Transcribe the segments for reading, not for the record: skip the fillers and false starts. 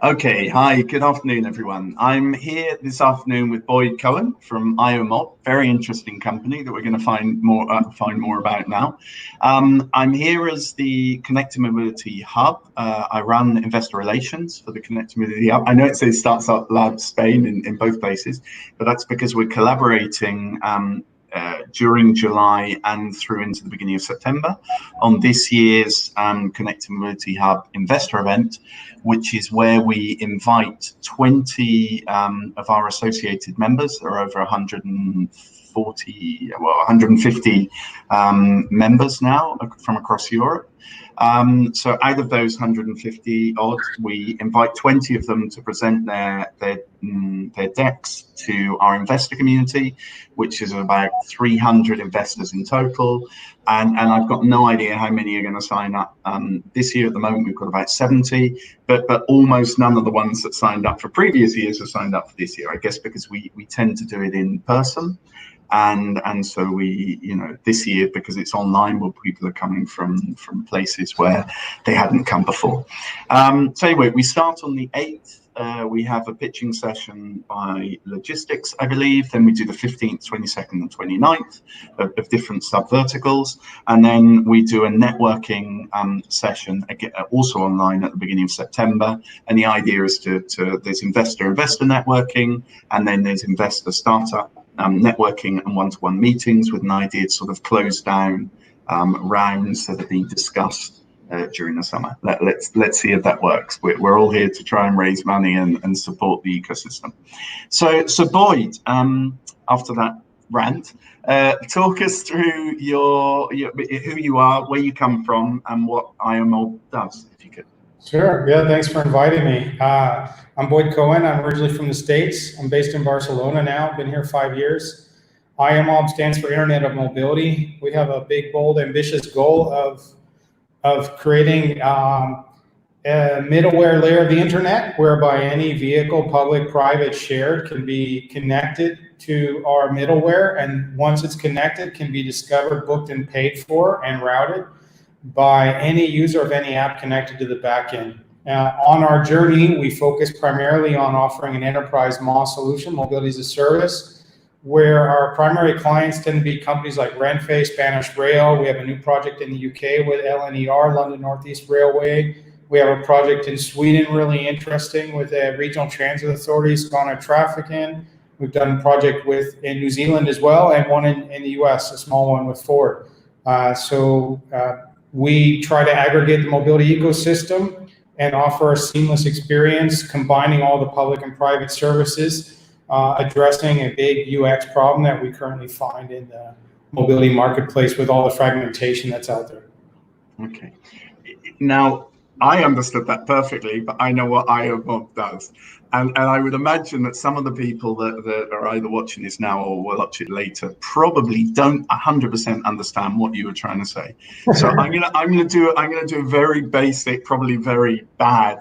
Okay, hi, good afternoon, everyone. I'm here this afternoon with Boyd Cohen from Iomob, very interesting company that we're going to find more about now. I'm here as the Connected Mobility Hub. I run investor relations for the Connected Mobility Hub. I know it says Startup Lab Spain in both places, but that's because we're collaborating during July and through into the beginning of September on this year's Connected Mobility Hub investor event, which is where we invite 20 of our associated members. There are over 150 members now from across Europe. So out of those 150 odd, we invite 20 of them to present their decks to our investor community, which is about 300 investors in total. And I've got no idea how many are going to sign up. This year at the moment, we've got about 70, but almost none of the ones that signed up for previous years have signed up for this year, I guess, because we tend to do it in person. And so we, this year, because it's online, well, people are coming from places where they hadn't come before. So anyway, we start on the 8th. We have a pitching session by logistics, I believe. Then we do the 15th, 22nd, and 29th of different sub-verticals. And then we do a networking session, again, also online at the beginning of September. And the idea is there's investor-investor networking, and then there's investor-startup networking and one-to-one meetings with an idea to sort of close down rounds that are being discussed during the summer. Let's see if that works. We're all here to try and raise money and support the ecosystem. So Boyd, after that rant, talk us through who you are, where you come from, and what Iomob does, if you could. Sure. Yeah, thanks for inviting me. I'm Boyd Cohen. I'm originally from the States. I'm based in Barcelona now. Been here 5 years. Iomob stands for Internet of Mobility. We have a big, bold, ambitious goal of creating a middleware layer of the internet whereby any vehicle, public, private, shared, can be connected to our middleware, and once it's connected, can be discovered, booked, and paid for and routed by any user of any app connected to the backend. On our journey, we focus primarily on offering an enterprise MaaS solution, mobility as a service, where our primary clients tend to be companies like Renfe, Spanish Rail. We have a new project in the UK with LNER, London North East Railway. We have a project in Sweden, really interesting, with a regional transit authority, Skåne Trafiken. We've done a project in New Zealand as well, and one in the US, a small one with Ford. We try to aggregate the mobility ecosystem and offer a seamless experience, combining all the public and private services, addressing a big UX problem that we currently find in the mobility marketplace with all the fragmentation that's out there. Okay. Now, I understood that perfectly, but I know what Iomob does. And I would imagine that some of the people that are either watching this now or will watch it later probably don't 100% understand what you were trying to say. So I'm gonna do a very basic, probably very bad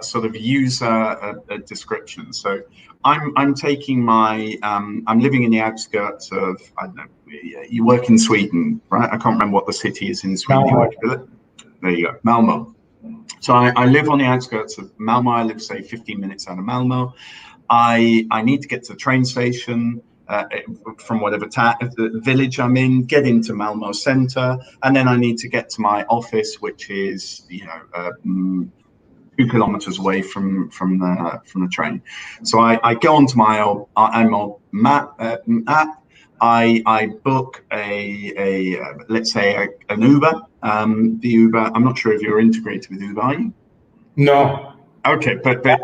sort of user description. So I'm taking I'm living in the outskirts of, I don't know, you work in Sweden, right? I can't remember what the city is in Sweden. Malmö. There you go, Malmö. So I live on the outskirts of Malmö. I live, say, 15 minutes out of Malmö. I need to get to the train station from whatever village I'm in, get into Malmö center, and then I need to get to my office, which is 2 kilometers away from the train. So I go onto my Iomob app. I book let's say an Uber. The Uber, I'm not sure if you're integrated with Uber, are you? No. Okay, but there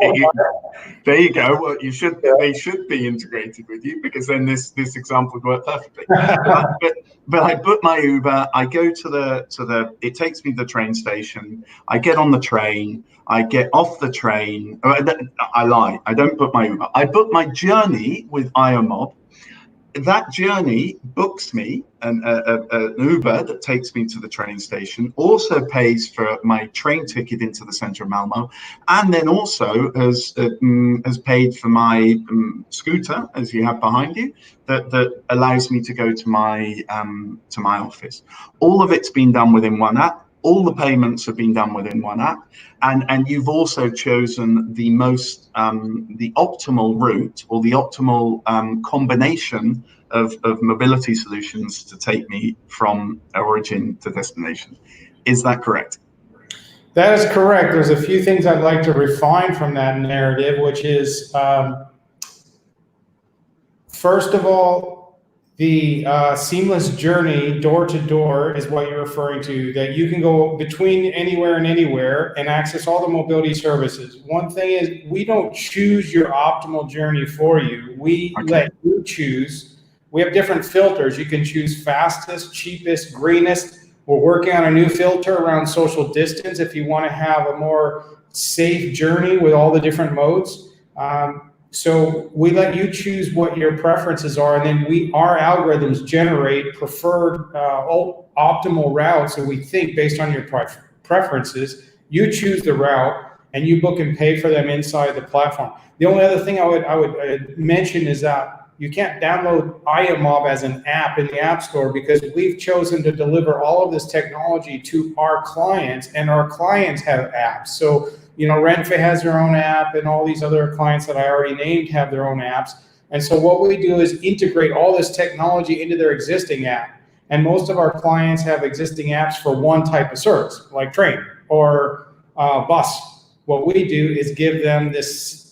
you go. Well, they should be integrated with you, because then this example would work perfectly. but I book my Uber. I go to it takes me to the train station. I get on the train. I get off the train. I lie. I don't book my Uber. I book my journey with Iomob. That journey books me an Uber that takes me to the train station, also pays for my train ticket into the center of Malmö, and then also has paid for my scooter, as you have behind you, that allows me to go to my office. All of it's been done within one app. all the payments have been done within one app, and you've also chosen the most the optimal route, or the optimal combination of mobility solutions to take me from origin to destination. Is that correct? That is correct. There's a few things I'd like to refine from that narrative, which is, first of all, the seamless journey door to door is what you're referring to, that you can go between anywhere and anywhere and access all the mobility services. One thing is, we don't choose your optimal journey for you. We let you choose. We have different filters. You can choose fastest, cheapest, greenest. We're working on a new filter around social distance if you want to have a more safe journey with all the different modes. So we let you choose what your preferences are, and then our algorithms generate preferred optimal routes. So we think based on your preferences, you choose the route and you book and pay for them inside the platform. The only other thing I would mention is that you can't download Iomob as an app in the App Store, because we've chosen to deliver all of this technology to our clients, and our clients have apps. So, Renfe has their own app, and all these other clients that I already named have their own apps. And so what we do is integrate all this technology into their existing app. And most of our clients have existing apps for one type of service, like train or bus. What we do is give them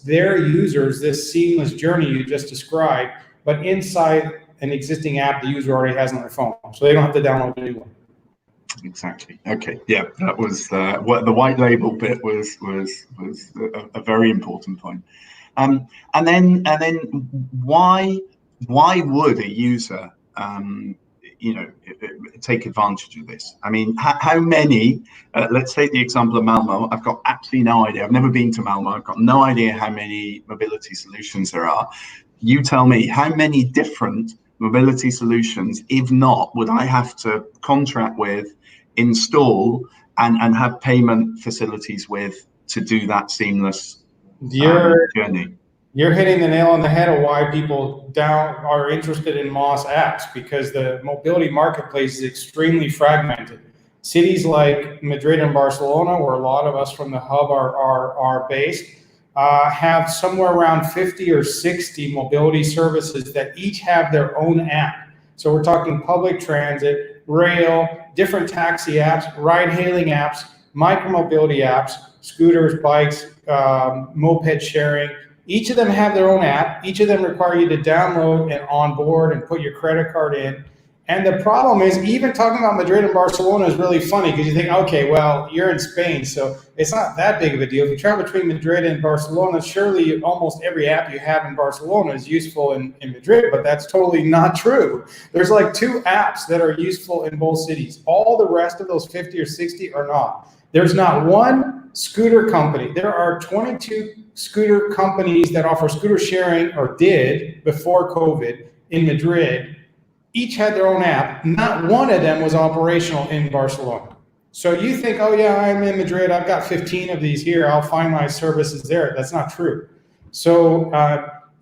their users this seamless journey you just described, but inside an existing app the user already has on their phone, so they don't have to download a new one. Exactly. Okay. Yeah, that was what the white label bit was a very important point. And then why would a user take advantage of this? I mean, how many? Let's take the example of Malmo. I've got absolutely no idea. I've never been to Malmo. I've got no idea how many mobility solutions there are. You tell me, how many different mobility solutions, if not, would I have to contract with, install, and have payment facilities with to do that seamless journey? You're hitting the nail on the head of why people are interested in MOS apps, because the mobility marketplace is extremely fragmented. Cities like Madrid and Barcelona, where a lot of us from the hub are based, have somewhere around 50 or 60 mobility services that each have their own app. So we're talking public transit, rail, different taxi apps, ride-hailing apps, micromobility apps, scooters, bikes, moped sharing. Each of them have their own app. Each of them require you to download and onboard and put your credit card in. And the problem is, even talking about Madrid and Barcelona is really funny, because you think, okay, well, you're in Spain, so it's not that big of a deal. If you travel between Madrid and Barcelona, surely almost every app you have in Barcelona is useful in Madrid, but that's totally not true. There's like 2 apps that are useful in both cities. All the rest of those 50 or 60 are not. There's not one scooter company. There are 22 scooter companies that offer scooter sharing, or did before COVID, in Madrid. Each had their own app. Not one of them was operational in Barcelona. So you think, oh yeah, I'm in Madrid, I've got 15 of these here, I'll find my services there. That's not true. So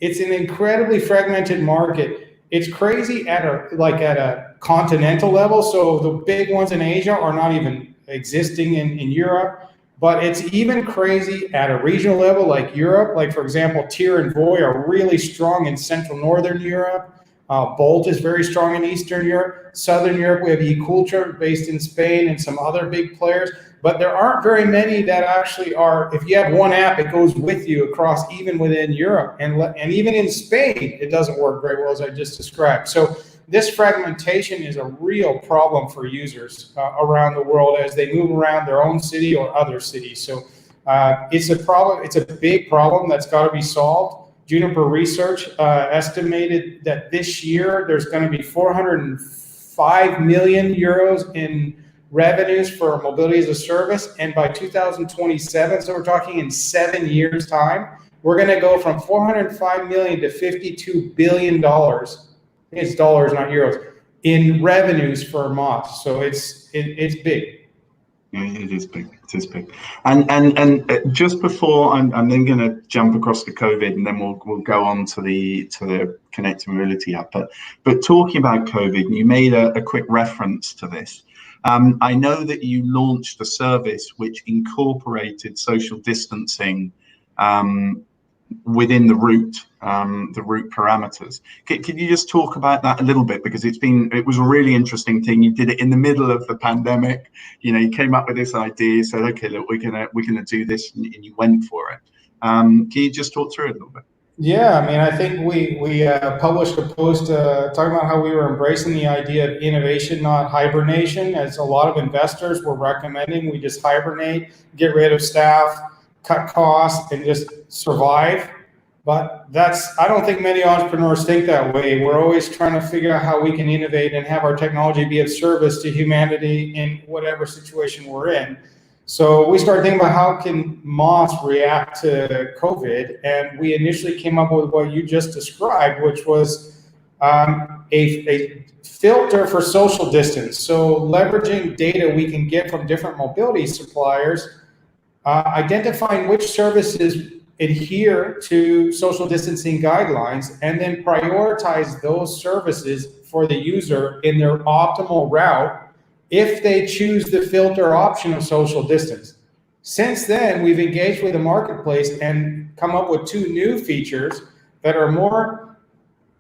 it's an incredibly fragmented market. It's crazy at a continental level. So the big ones in Asia are not even existing in Europe. But it's even crazy at a regional level, like Europe. Like, for example, Tier and Voy are really strong in Central Northern Europe. Bolt is very strong in Eastern Europe. Southern Europe, we have eCulture based in Spain, and some other big players. But there aren't very many that actually are, if you have one app, it goes with you across, even within Europe. And even in Spain, it doesn't work very well, as I just described. So this fragmentation is a real problem for users around the world as they move around their own city or other cities. So it's a problem. It's a big problem that's got to be solved. Juniper Research estimated that this year there's going to be 405 million euros in revenues for mobility as a service. And by 2027, so we're talking in 7 years' time, we're going to go from 405 million to $52 billion. It's dollars, not euros, in revenues for MOS. So it's big. Yeah, it is big. It is big. And just before I'm then going to jump across to COVID, and then we'll go on to the Connected Mobility Hub. But talking about COVID, you made a quick reference to this. I know that you launched a service which incorporated social distancing within the route parameters. Can you just talk about that a little bit, because it was a really interesting thing. You did it in the middle of the pandemic. You came up with this idea, said, okay, look, we're gonna do this, and you went for it. Can you just talk through it a little bit? Yeah, I mean, I think we published a post talking about how we were embracing the idea of innovation, not hibernation, as a lot of investors were recommending. We just hibernate, get rid of staff, cut costs, and just survive. But I don't think many entrepreneurs think that way. We're always trying to figure out how we can innovate and have our technology be of service to humanity in whatever situation we're in. So we started thinking about how can moths react to COVID, and we initially came up with what you just described, which was a filter for social distance. So leveraging data we can get from different mobility suppliers, identifying which services adhere to social distancing guidelines, and then prioritize those services for the user in their optimal route if they choose the filter option of social distance. Since then, we've engaged with the marketplace and come up with two new features that are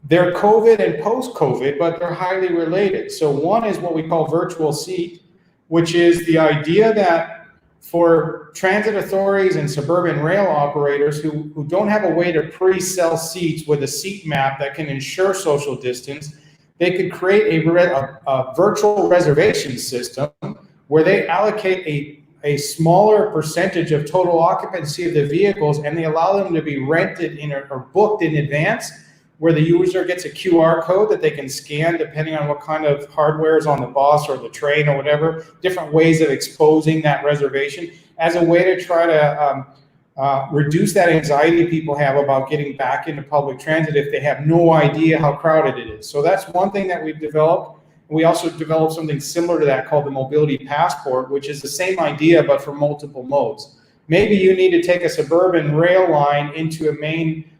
they're COVID and post-COVID, but they're highly related. So one is what we call virtual seat, which is the idea that for transit authorities and suburban rail operators who don't have a way to pre-sell seats with a seat map that can ensure social distance, they could create a virtual reservation system where they allocate a smaller percentage of total occupancy of the vehicles, and they allow them to be rented or booked in advance, where the user gets a QR code that they can scan depending on what kind of hardware is on the bus or the train or whatever, different ways of exposing that reservation as a way to try to reduce that anxiety people have about getting back into public transit if they have no idea how crowded it is. So that's one thing that we've developed. We also developed something similar to that called the Mobility Passport, which is the same idea but for multiple modes. Maybe you need to take a suburban rail line into a main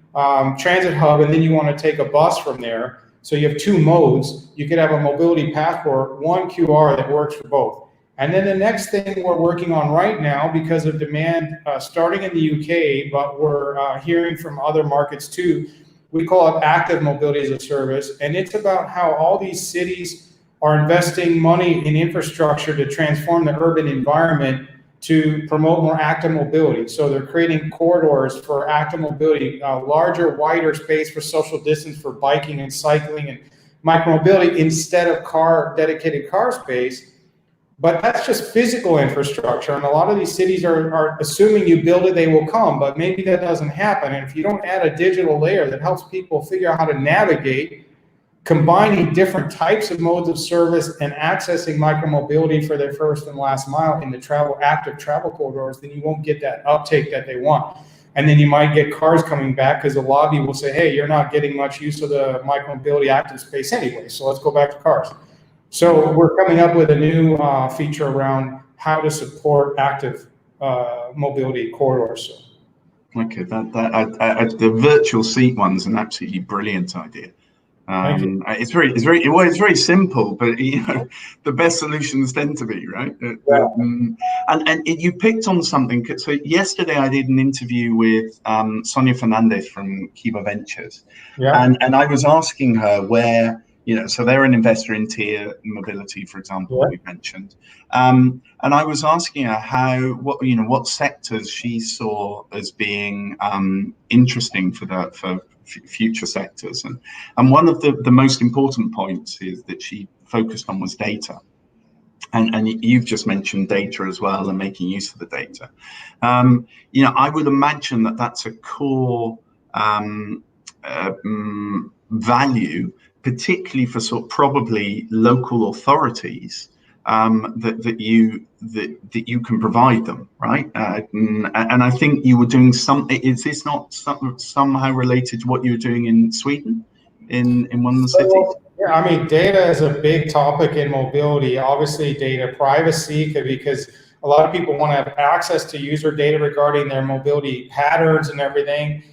transit hub, and then you want to take a bus from there. So you have two modes. You could have a Mobility Passport, one QR that works for both. And then the next thing we're working on right now, because of demand starting in the UK, but we're hearing from other markets too, we call it active mobility as a service. And it's about how all these cities are investing money in infrastructure to transform the urban environment to promote more active mobility. So they're creating corridors for active mobility, larger, wider space for social distance for biking and cycling and micromobility instead of dedicated car space. But that's just physical infrastructure, and a lot of these cities are assuming you build it, they will come, but maybe that doesn't happen. And if you don't add a digital layer that helps people figure out how to navigate, combining different types of modes of service and accessing micromobility for their first and last mile in the active travel corridors, then you won't get that uptake that they want. And then you might get cars coming back because the lobby will say, hey, you're not getting much use of the micromobility active space anyway, so let's go back to cars. So we're coming up with a new feature around how to support active mobility corridors. Okay, the virtual seat one's an absolutely brilliant idea. It's very simple, but the best solutions tend to be, right? Yeah. And you picked on something. So yesterday I did an interview with Sonia Fernandez from Kiva Ventures, yeah. and I was asking her where. So they're an investor in Tier Mobility, for example, that we mentioned. And I was asking her what sectors she saw as being interesting for future sectors. And one of the most important points is that she focused on was data. And you've just mentioned data as well and making use of the data. I would imagine that that's a core value, particularly for sort of probably local authorities, that you can provide them, right? And I think you were doing something. Is this not somehow related to what you were doing in Sweden, in one of the cities? Yeah, I mean, data is a big topic in mobility. Obviously, data privacy, because a lot of people want to have access to user data regarding their mobility patterns and everything.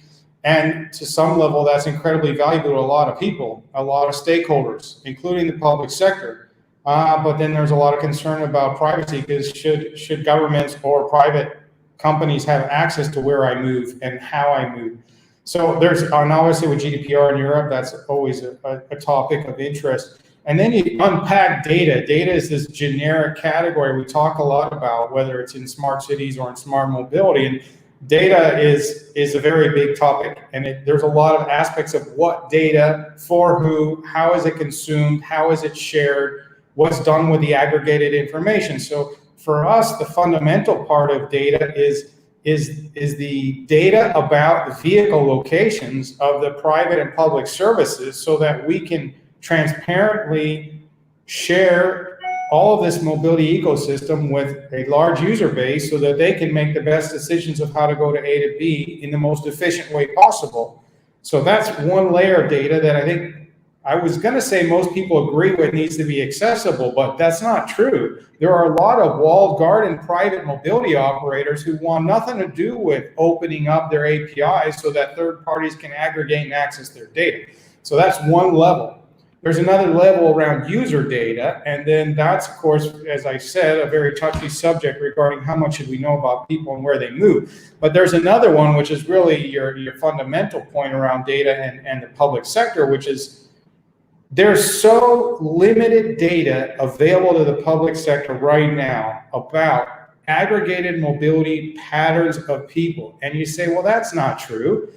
And to some level, that's incredibly valuable to a lot of people, a lot of stakeholders, including the public sector. But then there's a lot of concern about privacy, because should governments or private companies have access to where I move and how I move? So there's, and obviously with GDPR in Europe, that's always a topic of interest. And then you unpack data. Data is this generic category we talk a lot about, whether it's in smart cities or in smart mobility. And data is a very big topic, and there's a lot of aspects of what data, for who, how is it consumed, how is it shared, what's done with the aggregated information. So for us, the fundamental part of data is the data about the vehicle locations of the private and public services, so that we can transparently share all of this mobility ecosystem with a large user base, so that they can make the best decisions of how to go to A to B in the most efficient way possible. So that's one layer of data that I think, I was going to say most people agree with needs to be accessible, but that's not true. There are a lot of walled garden private mobility operators who want nothing to do with opening up their APIs so that third parties can aggregate and access their data. So that's one level. There's another level around user data, and then that's, of course, as I said, a very touchy subject regarding how much should we know about people and where they move. But there's another one, which is really your fundamental point around data and the public sector, which is, there's so limited data available to the public sector right now about aggregated mobility patterns of people. And you say, well, that's not true.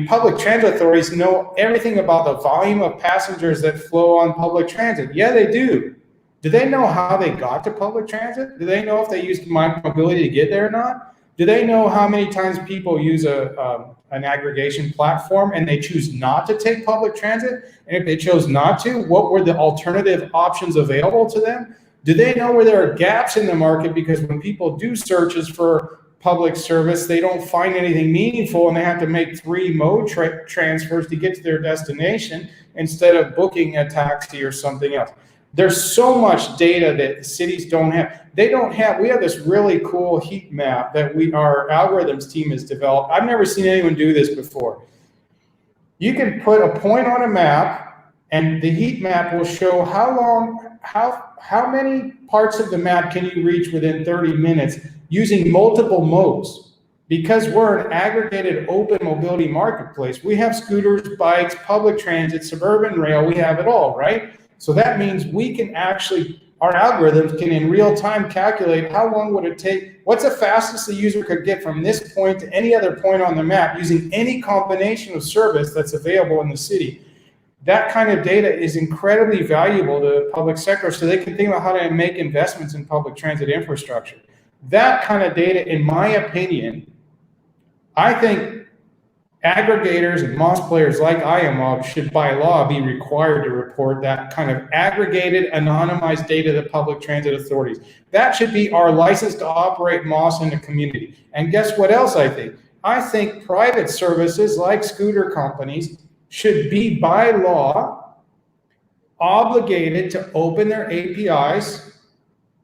Public transit authorities know everything about the volume of passengers that flow on public transit. Yeah, they do. Do they know how they got to public transit? Do they know if they used micromobility to get there or not? Do they know how many times people use an aggregation platform and they choose not to take public transit? And if they chose not to, what were the alternative options available to them? Do they know where there are gaps in the market? Because when people do searches for public service, they don't find anything meaningful, and they have to make 3 mode transfers to get to their destination instead of booking a taxi or something else. There's so much data that the cities don't have. They don't have, we have this really cool heat map that our algorithms team has developed. I've never seen anyone do this before. You can put a point on a map, and the heat map will show how many parts of the map can you reach within 30 minutes using multiple modes. Because we're an aggregated open mobility marketplace, we have scooters, bikes, public transit, suburban rail, we have it all, right? So that means we can actually, our algorithms can in real time calculate how long would it take, what's the fastest the user could get from this point to any other point on the map using any combination of service that's available in the city. That kind of data is incredibly valuable to the public sector, so they can think about how to make investments in public transit infrastructure. That kind of data, in my opinion, I think aggregators and MOS players like Iomob should by law be required to report that kind of aggregated, anonymized data to public transit authorities. That should be our license to operate MOS in the community. And guess what else I think? I think private services like scooter companies should be by law obligated to open their APIs,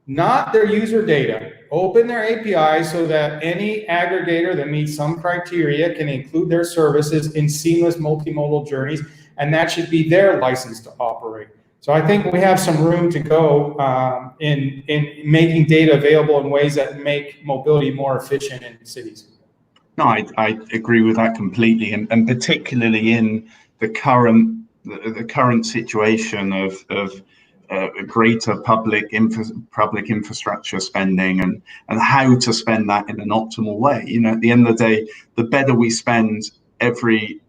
not their user data. Open their APIs so that any aggregator that meets some criteria can include their services in seamless multimodal journeys, and that should be their license to operate. So I think we have some room to go in making data available in ways that make mobility more efficient in cities. No, I agree with that completely, and particularly in the current situation of greater public infrastructure spending and how to spend that in an optimal way. At the end of the day, the better we spend every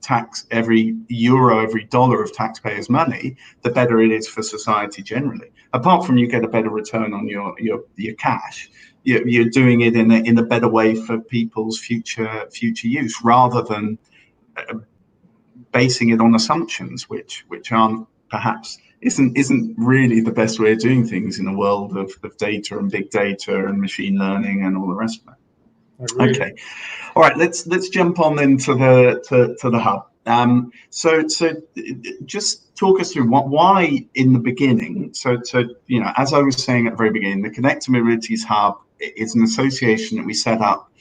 euro, every dollar of taxpayers' money, the better it is for society generally. Apart from you get a better return on your cash, you're doing it in a better way for people's future use, rather than basing it on assumptions which aren't perhaps isn't really the best way of doing things in a world of data and big data and machine learning and all the rest of it. Agreed. Okay, all right. Let's jump on then to the hub. So just talk us through why in the beginning. So as I was saying at the very beginning, the Connect to Mobilities Hub is an association that we set up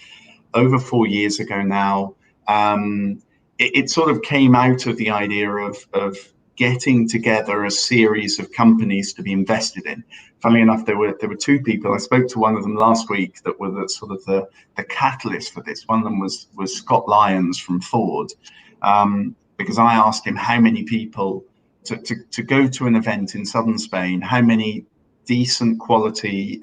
over 4 years ago now. It sort of came out of the idea of getting together a series of companies to be invested in. Funnily enough, there were two people. I spoke to one of them last week that were the catalyst for this. One of them was Scott Lyons from Ford, because I asked him how many people to go to an event in southern Spain, how many decent quality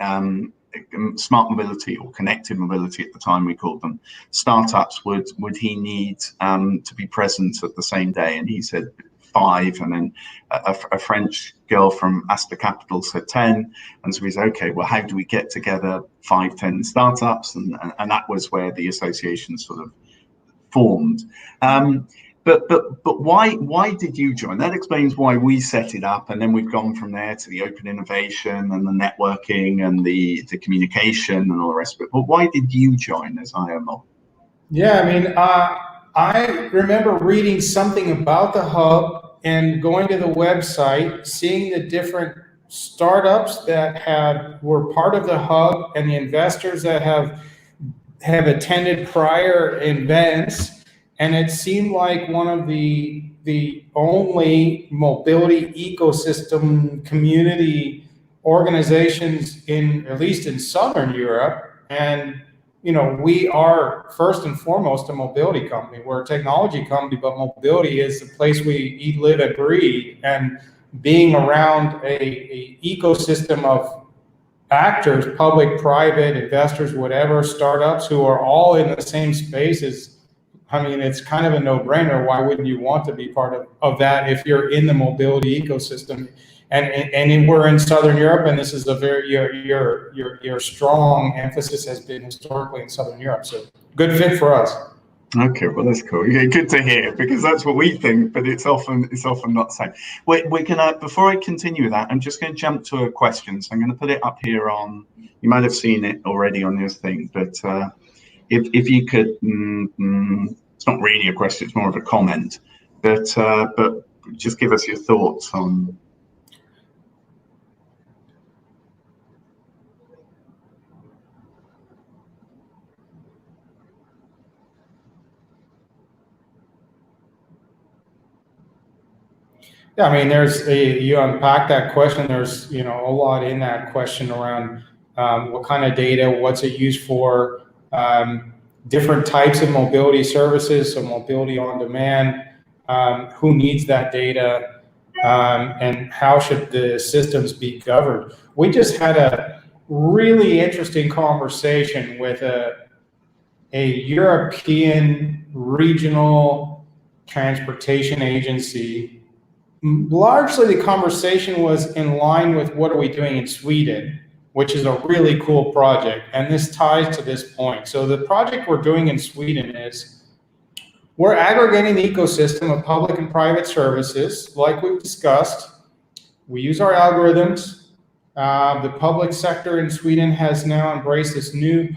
smart mobility or connected mobility at the time we called them startups would he need to be present at the same day, and he said 5, and then a French girl from Astor Capital said 10, and so we said, okay, well, how do we get together 5-10 startups, and that was where the association sort of formed. But why did you join? That explains why we set it up, and then we've gone from there to the open innovation and the networking and the communication and all the rest of it. But why did you join as Iomob? Yeah, I mean, I remember reading something about the hub and going to the website, seeing the different startups that were part of the hub and the investors that have attended prior events. And it seemed like one of the only mobility ecosystem community organizations at least in Southern Europe. And, we are first and foremost a mobility company. We're a technology company, but mobility is the place we eat, live, and breathe. And being around a ecosystem of actors, public, private, investors, whatever, startups who are all in the same space it's kind of a no-brainer. Why wouldn't you want to be part of that if you're in the mobility ecosystem? And we're in Southern Europe, and this is a very your strong emphasis has been historically in Southern Europe. So good fit for us. Okay, well, that's cool. Yeah, good to hear, because that's what we think, but it's often not the same. We're gonna, before I continue with that, I'm just going to jump to a question. So I'm going to put it up here on. You might have seen it already on this thing, but if you could, it's not really a question; it's more of a comment. But just give us your thoughts on. Yeah, I mean, you unpack that question. There's a lot in that question around what kind of data, what's it used for, different types of mobility services, so mobility on demand, who needs that data, and how should the systems be governed. We just had a really interesting conversation with a European regional transportation agency. Largely the conversation was in line with what are we doing in Sweden, which is a really cool project. And this ties to this point. So the project we're doing in Sweden is we're aggregating the ecosystem of public and private services, like we've discussed. We use our algorithms. The public sector in Sweden has now embraced this new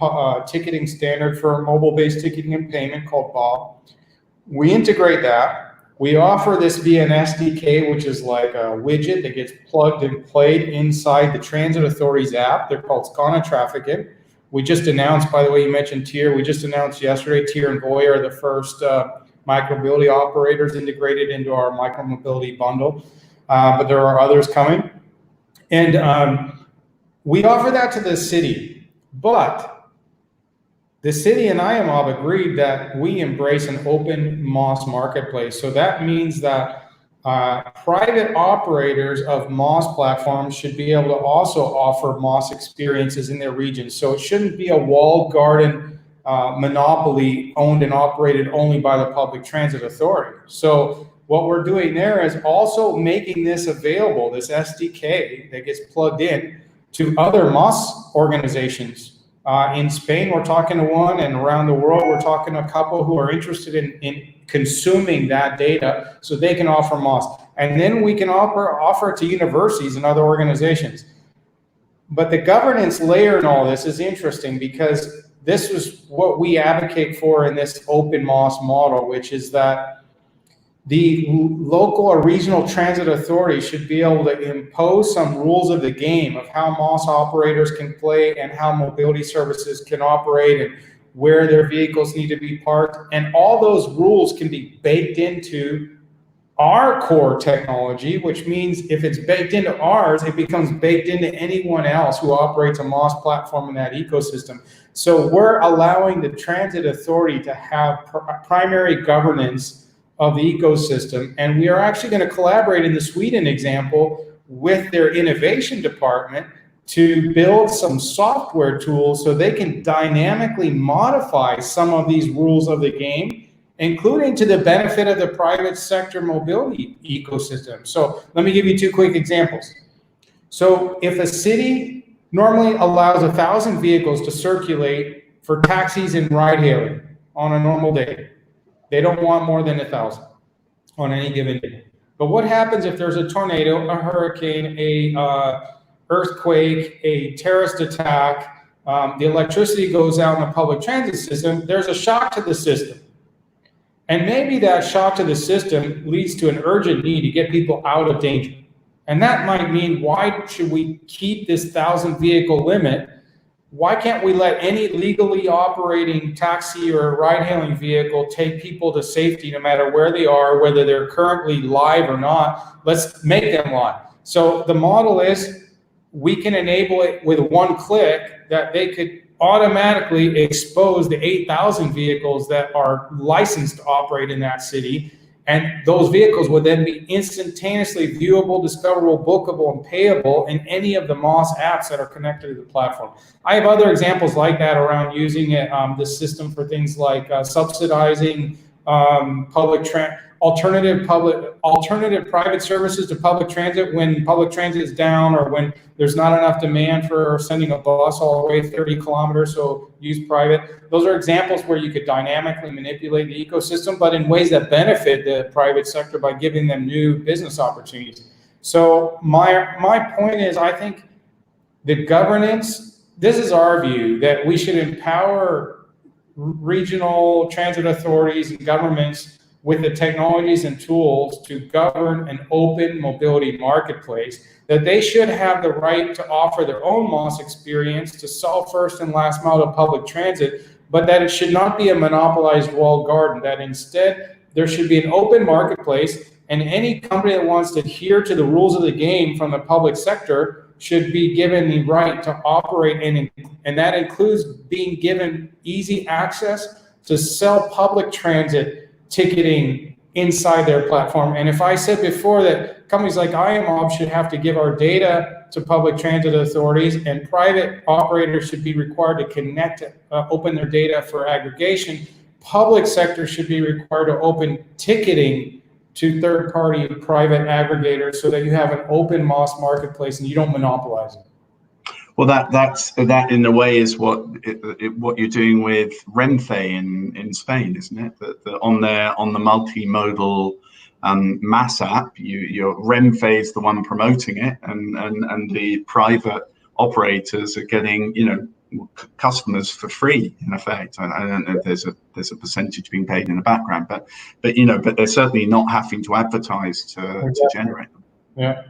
ticketing standard for mobile-based ticketing and payment called Bob. We integrate that. We offer this via an SDK, which is like a widget that gets plugged and played inside the Transit Authority's app. They're called Skåne Trafiken. We just announced, by the way, you mentioned Tier. We just announced yesterday, Tier and Voi are the first micromobility operators integrated into our micromobility bundle, but there are others coming. And we offer that to the city, but the city and Iomob agreed that we embrace an open MOS marketplace. So that means that private operators of MOS platforms should be able to also offer MOS experiences in their region. So it shouldn't be a walled garden monopoly owned and operated only by the Public Transit Authority. So what we're doing there is also making this available, this SDK that gets plugged in to other MOS organizations. In Spain, we're talking to one, and around the world, we're talking to a couple who are interested in consuming that data so they can offer MOS. And then we can offer it to universities and other organizations. But the governance layer in all this is interesting because this is what we advocate for in this open MOS model, which is that the local or regional transit authority should be able to impose some rules of the game of how MOS operators can play and how mobility services can operate and where their vehicles need to be parked. And all those rules can be baked into our core technology, which means if it's baked into ours, it becomes baked into anyone else who operates a MOS platform in that ecosystem. So we're allowing the transit authority to have primary governance of the ecosystem. And we are actually going to collaborate in the Sweden example with their innovation department to build some software tools so they can dynamically modify some of these rules of the game, including to the benefit of the private sector mobility ecosystem. So let me give you two quick examples. So if a city normally allows 1,000 vehicles to circulate for taxis and ride hailing on a normal day, they don't want more than 1,000 on any given day. But what happens if there's a tornado, a hurricane, a earthquake, a terrorist attack, the electricity goes out in the public transit system, there's a shock to the system. And maybe that shock to the system leads to an urgent need to get people out of danger. And that might mean, why should we keep this 1,000 vehicle limit? Why can't we let any legally operating taxi or ride hailing vehicle take people to safety no matter where they are, whether they're currently live or not? Let's make them live. So the model is, we can enable it with one click that they could automatically expose the 8,000 vehicles that are licensed to operate in that city. And those vehicles would then be instantaneously viewable, discoverable, bookable, and payable in any of the MOS apps that are connected to the platform. I have other examples like that around using it, the system for things like subsidizing alternative private services to public transit when public transit is down, or when there's not enough demand for sending a bus all the way 30 kilometers, so use private. Those are examples where you could dynamically manipulate the ecosystem, but in ways that benefit the private sector by giving them new business opportunities. So my point is, I think the governance, this is our view, that we should empower regional transit authorities and governments with the technologies and tools to govern an open mobility marketplace, that they should have the right to offer their own MOS experience to sell first and last mile to public transit, but that it should not be a monopolized walled garden, that instead there should be an open marketplace, and any company that wants to adhere to the rules of the game from the public sector should be given the right to operate, and that includes being given easy access to sell public transit ticketing inside their platform. And if I said before that companies like Iomob should have to give our data to public transit authorities, and private operators should be required to connect, open their data for aggregation, public sector should be required to open ticketing to third-party private aggregators, so that you have an open MOS marketplace and you don't monopolize it. Well, that in a way is what you're doing with Renfe in Spain, isn't it? That on the multimodal mass app, your Renfe is the one promoting it, and the private operators are getting customers for free, in effect. I don't know if there's a percentage being paid in the background, but they're certainly not having to advertise to generate them. Yeah.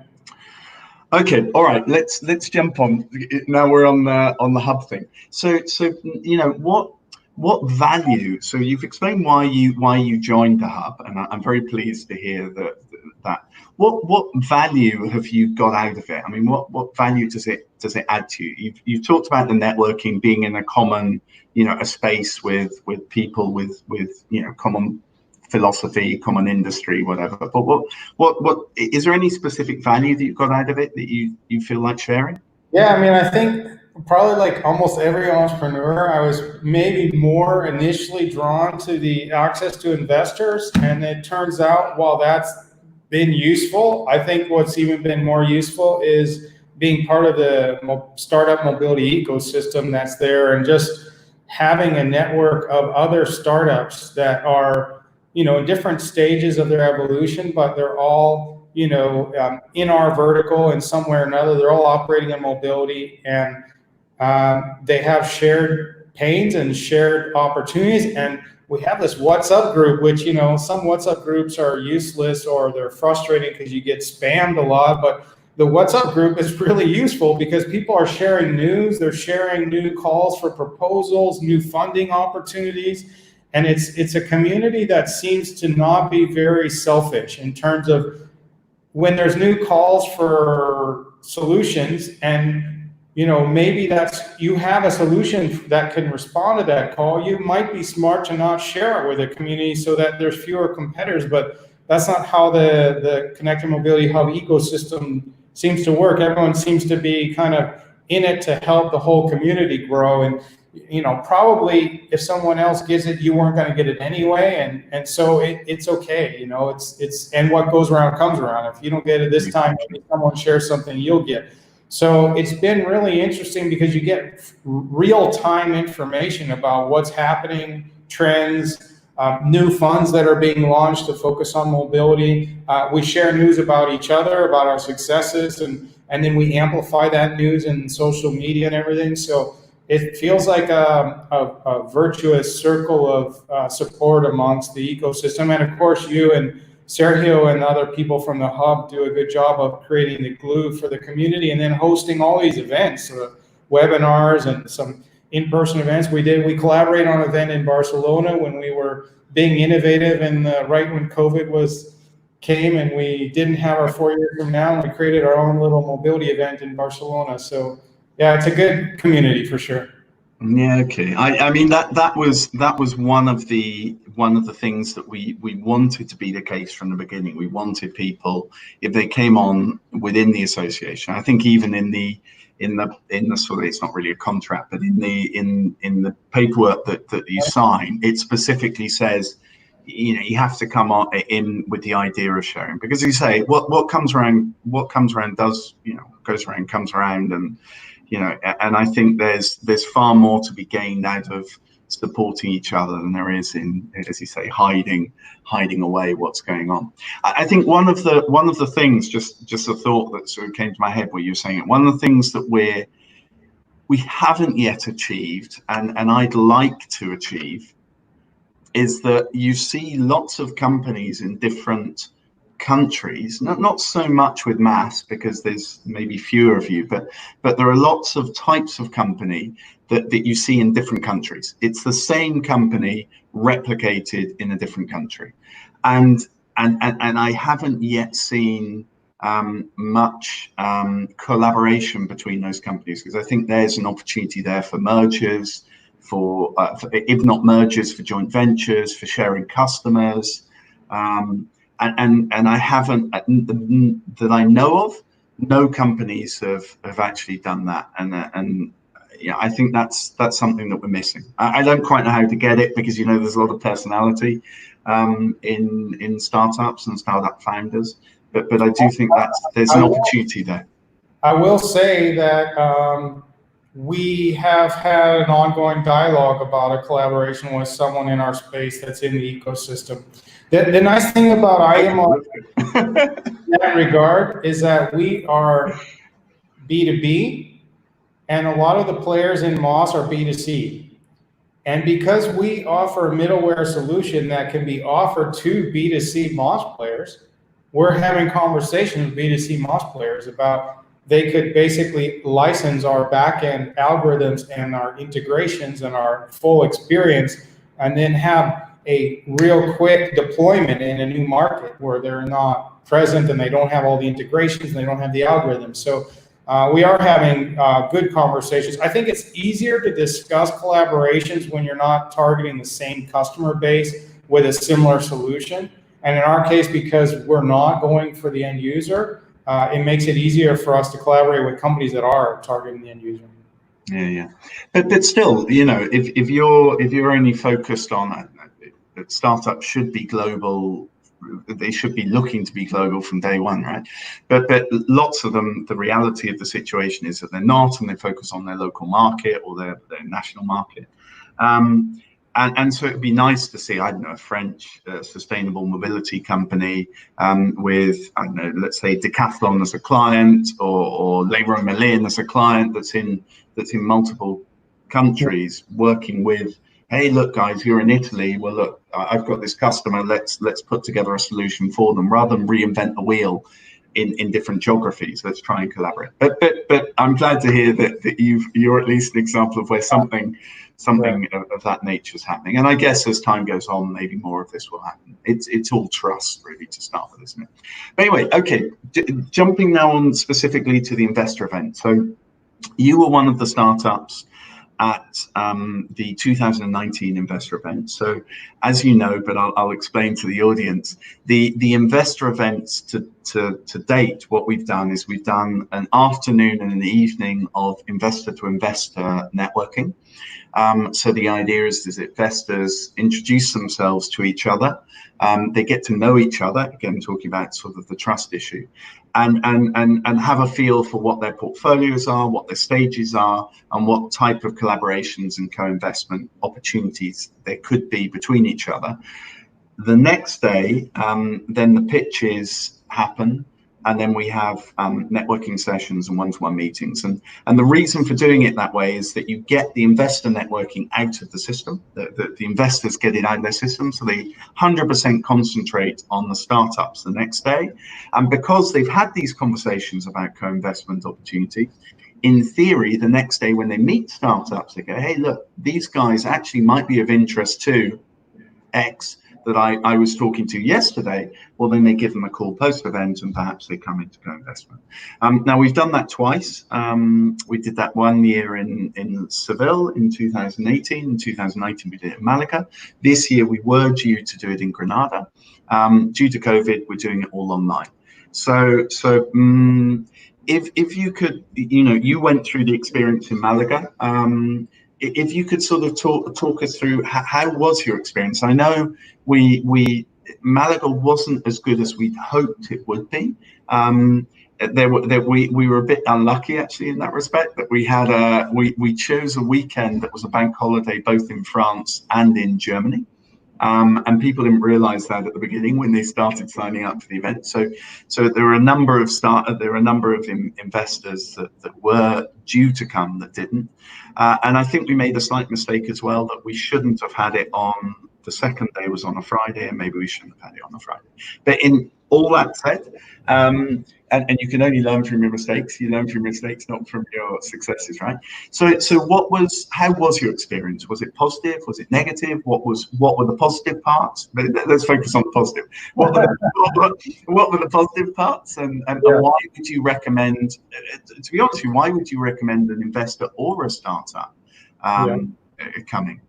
Okay, all right. Let's jump on. Now we're on the hub thing. So what value? So you've explained why you joined the hub, and I'm very pleased to hear that. What value have you got out of it? I mean, what value does it add to you? You've talked about the networking, being in a common, a space with people with common philosophy, common industry, whatever. But what is there any specific value that you got out of it that you feel like sharing? Yeah, I mean, I think probably like almost every entrepreneur, I was maybe more initially drawn to the access to investors, and it turns out, while that's been useful, I think what's even been more useful is being part of the startup mobility ecosystem that's there, and just having a network of other startups that are in different stages of their evolution, but they're all, in our vertical in some way or another. They're all operating in mobility, and they have shared pains and shared opportunities. And we have this WhatsApp group, which, some WhatsApp groups are useless or they're frustrating because you get spammed a lot. But the WhatsApp group is really useful because people are sharing news. They're sharing new calls for proposals, new funding opportunities. And it's a community that seems to not be very selfish in terms of when there's new calls for solutions, and maybe you have a solution that can respond to that call, you might be smart to not share it with the community so that there's fewer competitors. But that's not how the Connected Mobility Hub ecosystem seems to work. Everyone seems to be kind of in it to help the whole community grow. And probably if someone else gets it, you weren't going to get it anyway, and so it's okay. It's and what goes around comes around. If you don't get it this time, maybe someone shares something you'll get. So it's been really interesting because you get real-time information about what's happening, trends, new funds that are being launched to focus on mobility. We share news about each other, about our successes, and then we amplify that news in social media and everything. So it feels like a virtuous circle of support amongst the ecosystem. And of course, you and Sergio and other people from the hub do a good job of creating the glue for the community and then hosting all these events, webinars and some in-person events. We collaborated on an event in Barcelona when we were being innovative, and right when COVID came and we didn't have our 4 years from now, and we created our own little mobility event in Barcelona. So yeah, it's a good community for sure. Yeah, okay. I mean that was one of the things that we wanted to be the case from the beginning. We wanted people, if they came on within the association, I think even in the sort of, it's not really a contract, but in the paperwork that you sign, it specifically says, you have to come on in with the idea of sharing, because you say what comes around does, goes around comes around. And I think there's far more to be gained out of supporting each other than there is in, as you say, hiding away what's going on. I think one of the things, just a thought that sort of came to my head while you were saying it, one of the things that we haven't yet achieved, and I'd like to achieve, is that you see lots of companies in different countries, not so much with mass because there's maybe fewer of you, but there are lots of types of company that you see in different countries. It's the same company replicated in a different country, and I haven't yet seen much collaboration between those companies, because I think there's an opportunity there for mergers, for if not mergers, for joint ventures, for sharing customers. And I haven't, that I know of, no companies have actually done that, and I think that's something that we're missing. I don't quite know how to get it, because there's a lot of personality in startups and startup founders, but I do think there's an opportunity there. I will say that we have had an ongoing dialogue about a collaboration with someone in our space that's in the ecosystem. The nice thing about Iomob in that regard is that we are B2B, and a lot of the players in Moss are B2C. And because we offer a middleware solution that can be offered to B2C Moss players, we're having conversations with B2C Moss players about they could basically license our backend algorithms and our integrations and our full experience, and then have a real quick deployment in a new market where they're not present and they don't have all the integrations and they don't have the algorithms. So we are having good conversations. I think it's easier to discuss collaborations when you're not targeting the same customer base with a similar solution. And in our case, because we're not going for the end user, it makes it easier for us to collaborate with companies that are targeting the end user. Yeah. But still, if you're only focused on that, startups should be global. They should be looking to be global from day one, right? But lots of them, the reality of the situation is that they're not, and they focus on their local market or their national market. And so it'd be nice to see, I don't know, a French sustainable mobility company with, I don't know, let's say Decathlon as a client, or Leroy Merlin as a client that's in multiple countries, working with, hey, look, guys, you're in Italy. Well, look, I've got this customer. Let's put together a solution for them, rather than reinvent the wheel in different geographies. Let's try and collaborate. But I'm glad to hear that you're at least an example of where something of that nature is happening. And I guess as time goes on, maybe more of this will happen. It's all trust really to start with, isn't it? But anyway, okay, jumping now on specifically to the investor event. So you were one of the startups at the 2019 investor event. So as you know, but I'll explain to the audience, the investor events to date, what we've done is we've done an afternoon and an evening of investor to investor networking. So the idea is that investors introduce themselves to each other. They get to know each other, again, talking about sort of the trust issue, and have a feel for what their portfolios are, what their stages are, and what type of collaborations and co-investment opportunities there could be between each other. The next day, then the pitches happen, and then we have networking sessions and one-to-one meetings. And the reason for doing it that way is that you get the investor networking out of the system, the investors get it out of their system, so they 100% concentrate on the startups the next day. And because they've had these conversations about co-investment opportunities, in theory, the next day when they meet startups, they go, hey, look, these guys actually might be of interest to X that I was talking to yesterday. Well, then they give them a call post-event and perhaps they come into co-investment. Now, we've done that twice. We did that 1 year in Seville in 2018. In 2019, we did it in Malaga. This year, we were due to do it in Granada. Due to COVID, we're doing it all online. So if you could, you went through the experience in Malaga. If you could sort of talk us through how was your experience? I know Malaga wasn't as good as we'd hoped it would be. We were a bit unlucky actually in that respect, that we chose a weekend that was a bank holiday both in France and in Germany. And people didn't realize that at the beginning when they started signing up for the event. So there were a number of investors that were due to come that didn't. And I think we made a slight mistake as well, that we shouldn't have had it on the second day was on a Friday, and maybe we shouldn't have had it on a Friday. But in all that said, and you can only learn from your mistakes. You learn from your mistakes, not from your successes, right? So how was your experience? Was it positive? Was it negative? What were the positive parts? Let's focus on the positive. What were the positive parts? And why would you recommend? To be honest with you, why would you recommend an investor or a startup coming?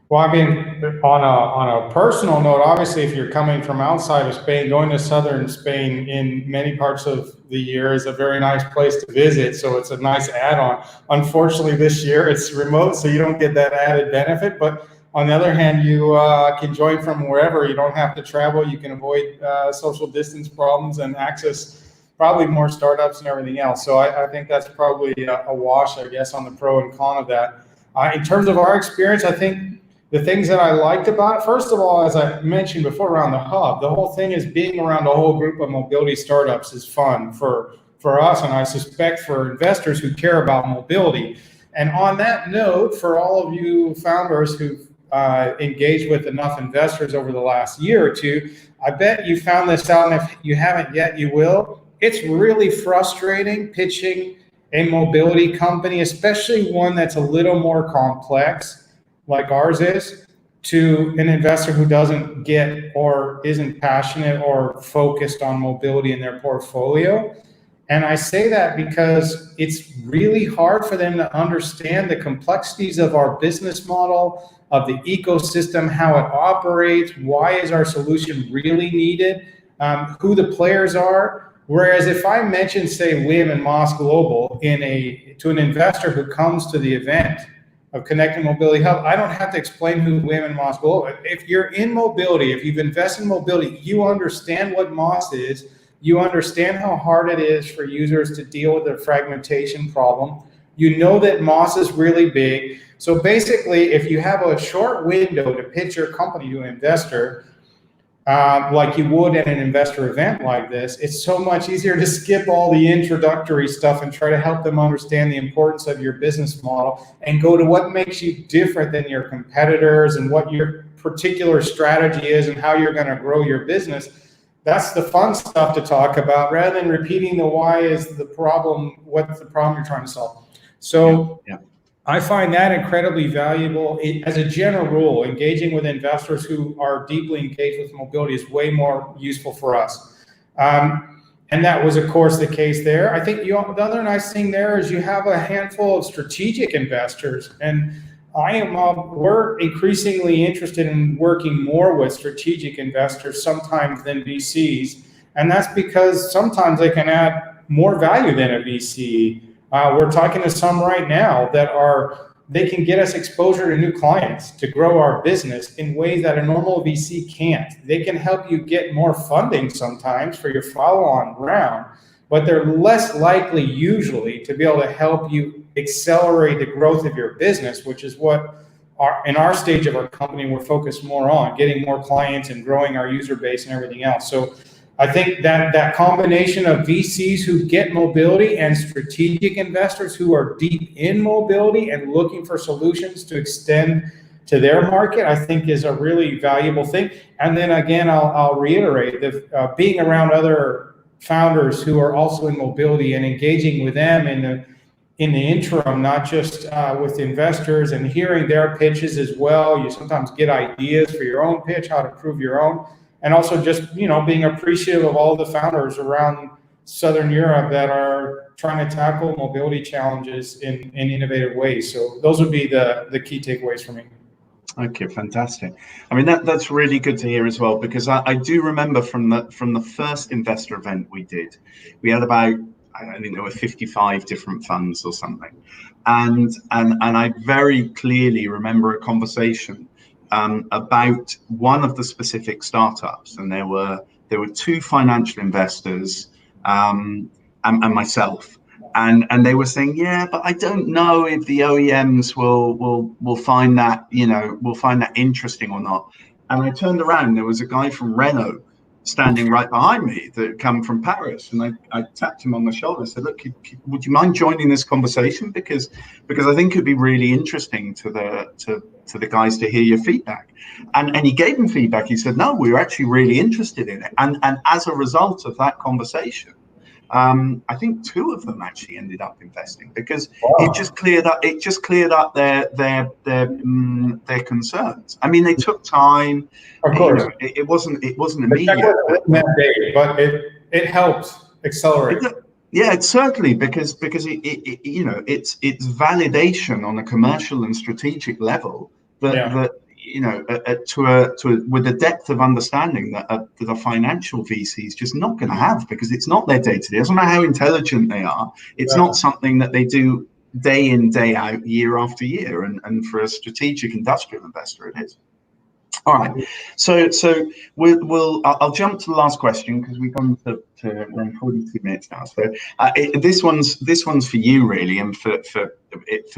Well, I mean, on a personal note, obviously, if you're coming from outside of Spain, going to southern Spain in many parts of the year is a very nice place to visit. So it's a nice add-on. Unfortunately, this year it's remote, so you don't get that added benefit. But on the other hand, you can join from wherever. You don't have to travel. You can avoid social distance problems and access probably more startups and everything else. So I think that's probably a wash, I guess, on the pro and con of that. In terms of our experience, I think the things that I liked about it, first of all, as I mentioned before around the hub, the whole thing is being around a whole group of mobility startups is fun for us, and I suspect for investors who care about mobility. And on that note, for all of you founders who've engaged with enough investors over the last year or two, I bet you found this out, and if you haven't yet, you will. It's really frustrating pitching a mobility company, especially one that's a little more complex, like ours is, to an investor who doesn't get or isn't passionate or focused on mobility in their portfolio. And I say that because it's really hard for them to understand the complexities of our business model, of the ecosystem, how it operates, why is our solution really needed, who the players are. Whereas if I mention, say, Wim and Moss Global to an investor who comes to the event of Connected Mobility Hub, I don't have to explain who Wim and Moss Global are. If you're in mobility, if you've invested in mobility, you understand what Moss is. You understand how hard it is for users to deal with the fragmentation problem. You know that Moss is really big. So basically, if you have a short window to pitch your company to an investor, like you would at an investor event like this, it's so much easier to skip all the introductory stuff and try to help them understand the importance of your business model and go to what makes you different than your competitors and what your particular strategy is and how you're going to grow your business. that's the fun stuff to talk about, rather than repeating the why is the problem, what's the problem you're trying to solve. So I find that incredibly valuable. As a general rule, engaging with investors who are deeply engaged with mobility is way more useful for us. And that was, of course, the case there. I think the other nice thing there is you have a handful of strategic investors, and we're increasingly interested in working more with strategic investors sometimes than VCs. And that's because sometimes they can add more value than a VC. We're talking to some right now they can get us exposure to new clients to grow our business in ways that a normal VC can't. They can help you get more funding sometimes for your follow-on round, but they're less likely usually to be able to help you accelerate the growth of your business, which is what in our stage of our company, we're focused more on getting more clients and growing our user base and everything else. So I think that combination of VCs who get mobility and strategic investors who are deep in mobility and looking for solutions to extend to their market, I think is a really valuable thing. And then again, I'll reiterate that being around other founders who are also in mobility and engaging with them in the interim, not just with investors, and hearing their pitches as well. You sometimes get ideas for your own pitch, how to prove your own. And also just, being appreciative of all the founders around Southern Europe that are trying to tackle mobility challenges in innovative ways. So those would be the key takeaways for me. Okay, fantastic. I mean, that's really good to hear as well, because I do remember from the first investor event we did, we had about, I think there were 55 different funds or something. And I very clearly remember a conversation about one of the specific startups, and there were two financial investors and myself, and they were saying, yeah, but I don't know if the OEMs will find that interesting or not. And I turned around, there was a guy from Renault standing right behind me that had come from Paris, and I tapped him on the shoulder and said, look, would you mind joining this conversation, because I think it'd be really interesting to the guys to hear your feedback. And he gave them feedback. He said, no, we were actually really interested in it. And as a result of that conversation, I think two of them actually ended up investing, because it just cleared up their concerns. I mean, they took time. Of course, it wasn't immediate. But it helped accelerate. Yeah, it's certainly because it's validation on a commercial and strategic level that with a depth of understanding that a financial VC is just not going to have, because it's not their day-to-day. It doesn't matter how intelligent they are. It's not something that they do day in, day out, year after year. And for a strategic industrial investor, it is. All right, so I'll jump to the last question, because we've gone to around 42 minutes now. So this one's for you really, and for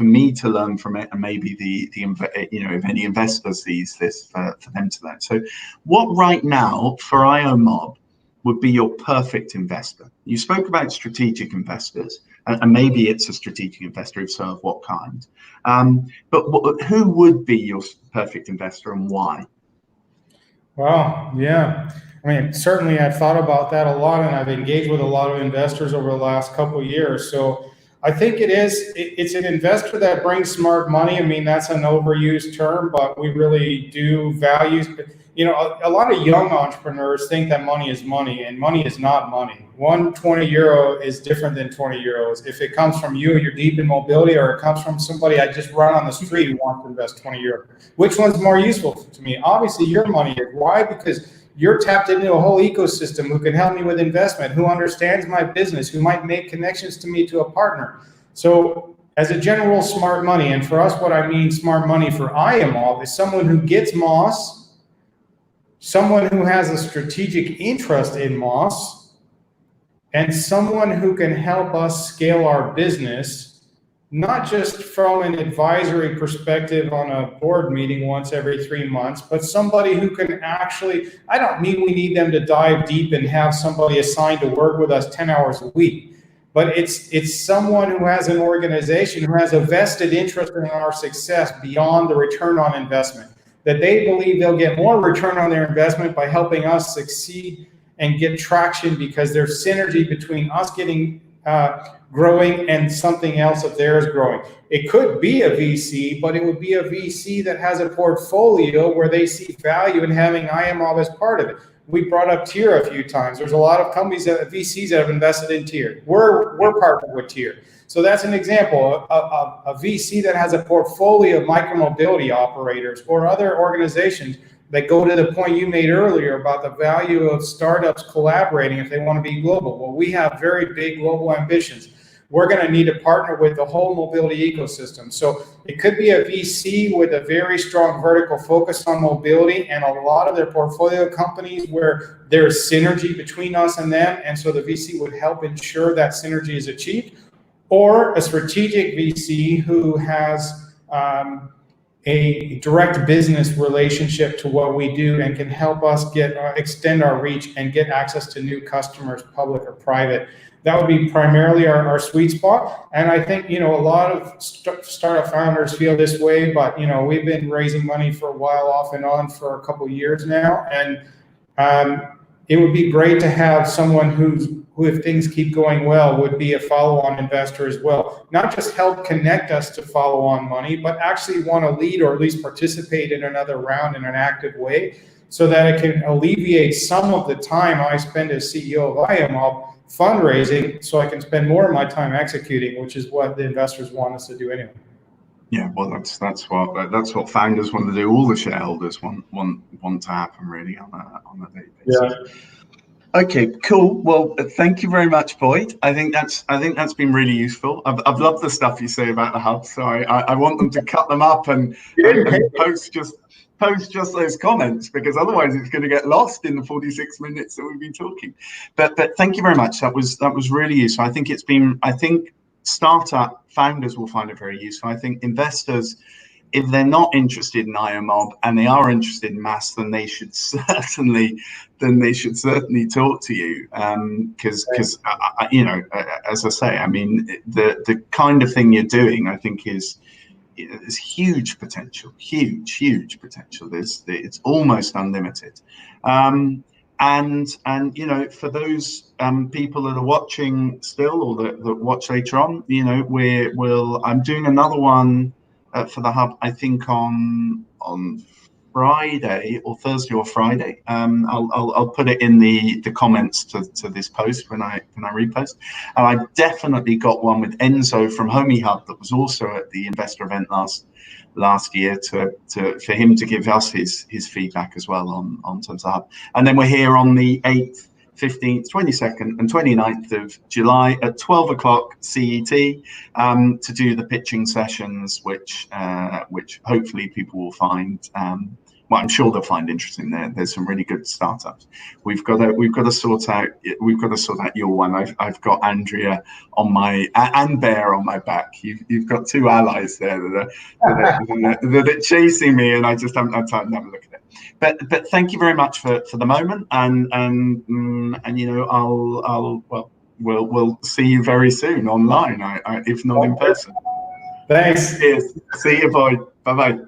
me to learn from it, and maybe if any investor sees this, for them to learn. So, what right now for Iomob would be your perfect investor? You spoke about strategic investors, and maybe it's a strategic investor. If so, of what kind? But who would be your perfect investor, and why? Well, yeah. I mean, certainly I've thought about that a lot, and I've engaged with a lot of investors over the last couple of years. So I think it's an investor that brings smart money. I mean, that's an overused term, but we really do value. A lot of young entrepreneurs think that money is money, and money is not money. 120 euro is different than 20 euros. If it comes from you're deep in mobility, or it comes from somebody I just run on the street who wants to invest 20 euro, which one's more useful to me? Obviously, your money is. Why? Because you're tapped into a whole ecosystem who can help me with investment, who understands my business, who might make connections to me to a partner. So as a general, smart money, and for us, what I mean smart money for Iomob is someone who gets Moss, someone who has a strategic interest in Moss, and someone who can help us scale our business, not just from an advisory perspective on a board meeting once every 3 months, but somebody who can actually, I don't mean we need them to dive deep and have somebody assigned to work with us 10 hours a week, but it's someone who has an organization who has a vested interest in our success beyond the return on investment, that they believe they'll get more return on their investment by helping us succeed and get traction because there's synergy between us getting growing and something else of theirs growing. It could be a VC, but it would be a VC that has a portfolio where they see value in having Iomob as part of it. We brought up Tier a few times. There's a lot of companies that VCs that have invested in Tier. We're partnered with Tier. So that's an example of a VC that has a portfolio of micromobility operators or other organizations that go to the point you made earlier about the value of startups collaborating if they want to be global. Well, we have very big global ambitions. We're going to need to partner with the whole mobility ecosystem. So it could be a VC with a very strong vertical focus on mobility and a lot of their portfolio companies where there's synergy between us and them. And so the VC would help ensure that synergy is achieved. Or a strategic VC who has a direct business relationship to what we do and can help us extend our reach and get access to new customers, public or private. That would be primarily our sweet spot. And I think, a lot of startup founders feel this way, but, we've been raising money for a while off and on for a couple of years now. And it would be great to have someone who, if things keep going well, would be a follow-on investor as well. Not just help connect us to follow-on money, but actually want to lead or at least participate in another round in an active way so that it can alleviate some of the time I spend as CEO of Iomob fundraising so I can spend more of my time executing, which is what the investors want us to do anyway. Yeah, well, that's what founders want to do. All the shareholders want to happen really on a daily basis. Yeah. Okay, cool. Well, thank you very much, Boyd. I think that's been really useful. I've loved the stuff you say about the hub. So I want them to cut them up and post just those comments, because otherwise it's going to get lost in the 46 minutes that we've been talking. But thank you very much. That was really useful. I think startup founders will find it very useful. I think investors, if they're not interested in Iomob and they are interested in mass, then they should certainly talk to you, because as I say, I mean, the kind of thing you're doing, I think is huge potential, huge potential. It's almost unlimited. And for those people that are watching still or that watch later on, I'm doing another one for the hub, I think on Friday or Thursday or Friday. I'll put it in the comments to this post when I repost. And I definitely got one with Enzo from Homey Hub that was also at the investor event last year for him to give us his feedback as well on terms of hub. And then we're here on the 8th, 15th, 22nd and 29th of July at 12 o'clock CET to do the pitching sessions, which hopefully people will find, I'm sure they'll find interesting. There's some really good startups. We've got to sort out your one. I've got Andrea on my and Bear on my back. You've got two allies there that are chasing me, and I just haven't had time to have a look at it. But thank you very much for the moment, and we'll see you very soon online, if not in person. Thanks. Cheers. See you, Boyd. Bye bye.